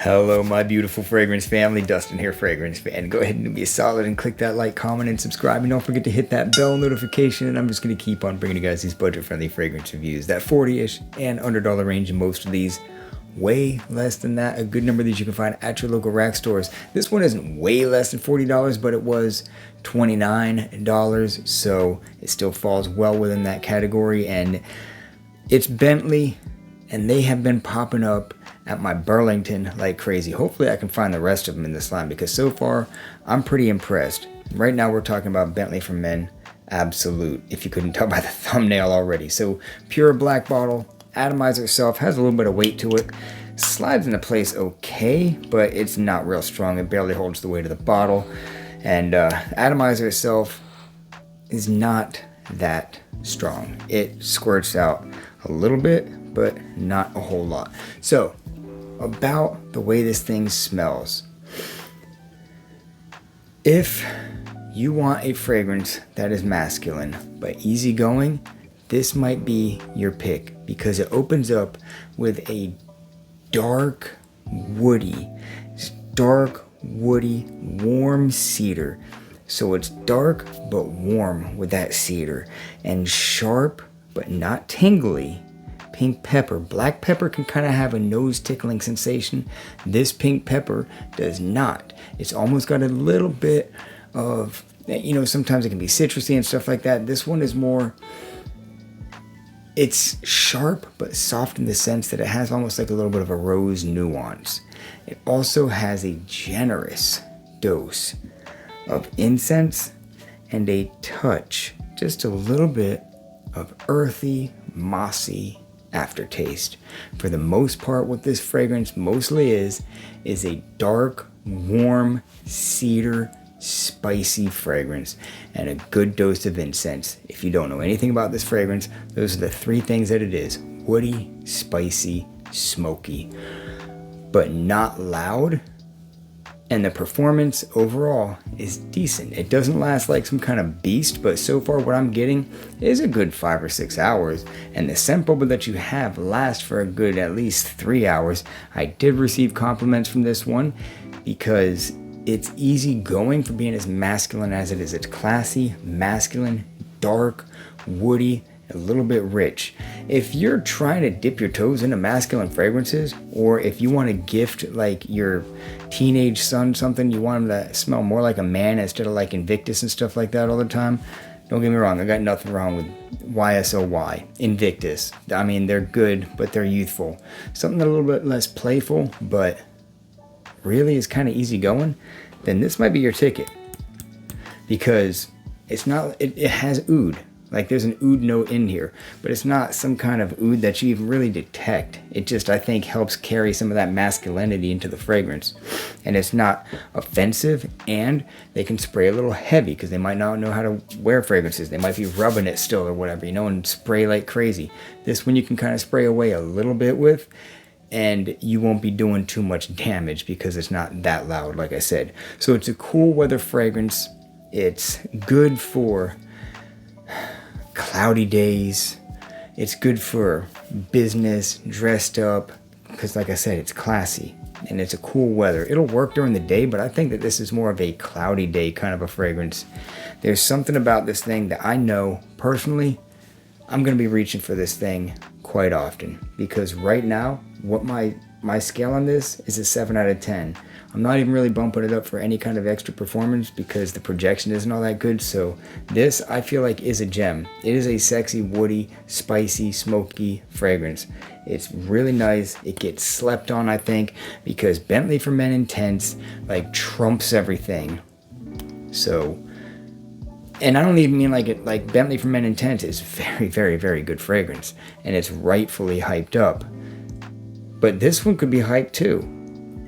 Hello, my beautiful fragrance family. Dustin here, fragrance fan. Go ahead and do me a solid and click that like, comment, and subscribe. And don't forget to hit that bell notification. And I'm just going to keep on bringing you guys these budget-friendly fragrance reviews. That 40-ish and $100 range in most of these. Way less than that. A good number of these you can find at your local rack stores. This one isn't way less than $40, but it was $29. So it still falls well within that category. And it's Bentley, and they have been popping up at my Burlington like crazy. Hopefully I can find the rest of them in this line, because so far I'm pretty impressed. Right now we're talking about Bentley for Men Absolute, if you couldn't tell by the thumbnail already. So pure black bottle. Atomizer itself has a little bit of weight to it. Slides into place okay, but it's not real strong. It barely holds the weight of the bottle. And Atomizer itself is not that strong. It squirts out a little bit, but not a whole lot. So, about the way this thing smells. If you want a fragrance that is masculine but easygoing, this might be your pick, because it opens up with a dark, woody, warm cedar. So it's dark but warm with that cedar, and sharp but not tingly pink pepper. Black pepper can kind of have a nose tickling sensation. This pink pepper does not. It's almost got a little bit of, sometimes it can be citrusy and stuff like that. This one is more, it's sharp but soft in the sense that it has almost like a little bit of a rose nuance. It also has a generous dose of incense and a touch, just a little bit of earthy, mossy aftertaste. For the most part, what this fragrance mostly is a dark, warm, cedar, spicy fragrance and a good dose of incense. If you don't know anything about this fragrance, those are the three things that it is: woody, spicy, smoky, but not loud. And the performance overall is decent. It doesn't last like some kind of beast, but so far what I'm getting is a good 5 or 6 hours. And the scent bubble that you have lasts for a good at least 3 hours. I did receive compliments from this one because it's easy going for being as masculine as it is. It's classy, masculine, dark, woody, a little bit rich. If you're trying to dip your toes into masculine fragrances, or if you want to gift like your teenage son something, you want him to smell more like a man instead of like Invictus and stuff like that all the time, don't get me wrong, I got nothing wrong with YSOY, Invictus. I mean, they're good, but they're youthful. Something a little bit less playful, but really is kind of easygoing, then this might be your ticket. Because it's not, it has oud. Like there's an oud note in here, but it's not some kind of oud that you even really detect. It just, I think, helps carry some of that masculinity into the fragrance. And it's not offensive, and they can spray a little heavy because they might not know how to wear fragrances. They might be rubbing it still or whatever, and spray like crazy. This one you can kind of spray away a little bit with, and you won't be doing too much damage because it's not that loud, like I said. So it's a cool weather fragrance. It's good for cloudy days. It's good for business, dressed up, because like I said, it's classy and it's a cool weather. It'll work during the day, but I think that this is more of a cloudy day kind of a fragrance. There's something about this thing that I know personally I'm going to be reaching for this thing quite often, because right now what my scale on this is a 7 out of 10. I'm not even really bumping it up for any kind of extra performance because the projection isn't all that good. So this, I feel like, is a gem. It is a sexy, woody, spicy, smoky fragrance. It's really nice. It gets slept on, I think, because Bentley for Men Intense like trumps everything. So, and I don't even mean like it, like Bentley for Men Intense is very, very, very good fragrance, and it's rightfully hyped up. But this one could be hyped too.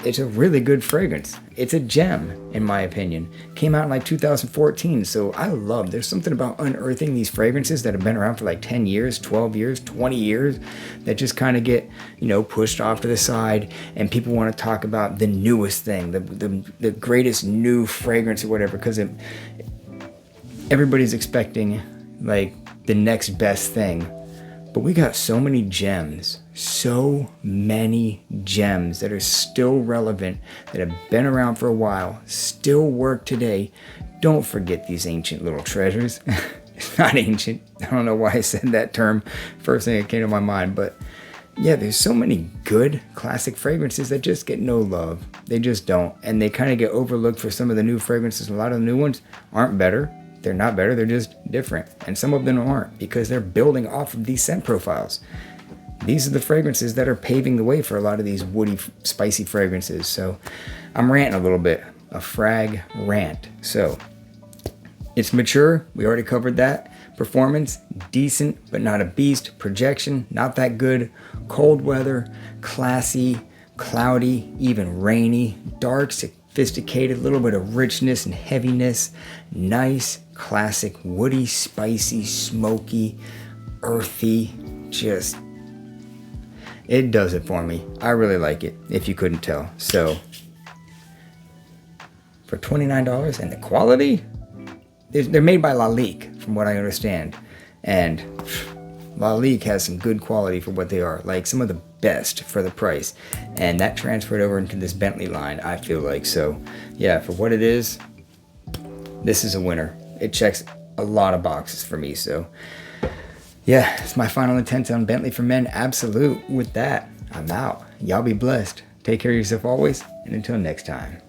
It's a really good fragrance. It's a gem, in my opinion. Came out in like 2014, so I love, there's something about unearthing these fragrances that have been around for like 10 years, 12 years, 20 years, that just kind of get, pushed off to the side, and people want to talk about the newest thing, the greatest new fragrance or whatever, because everybody's expecting like the next best thing. But we got so many gems that are still relevant, that have been around for a while, still work today. Don't forget these ancient little treasures. It's not ancient. I don't know why I said that term. First thing that came to my mind. But yeah, there's so many good classic fragrances that just get no love. They just don't. And they kind of get overlooked for some of the new fragrances. A lot of the new ones aren't better. They're not better. They're just different. And some of them aren't, because they're building off of these scent profiles. These are the fragrances that are paving the way for a lot of these woody, spicy fragrances. So I'm ranting a little bit. A frag rant. So it's mature. We already covered that. Performance, decent, but not a beast. Projection, not that good. Cold weather, classy, cloudy, even rainy. Dark, sophisticated, a little bit of richness and heaviness. Nice, classic, woody, spicy, smoky, earthy. Just, it does it for me. I really like it, if you couldn't tell. So, for $29, and the quality, they're made by Lalique, from what I understand. And Lalique has some good quality for what they are. Like, some of the best for the price. And that transferred over into this Bentley line, I feel like. So, yeah, for what it is, this is a winner. It checks a lot of boxes for me. So, yeah, it's my final intent on Bentley for Men. Absolute. With that, I'm out. Y'all be blessed. Take care of yourself always. And until next time.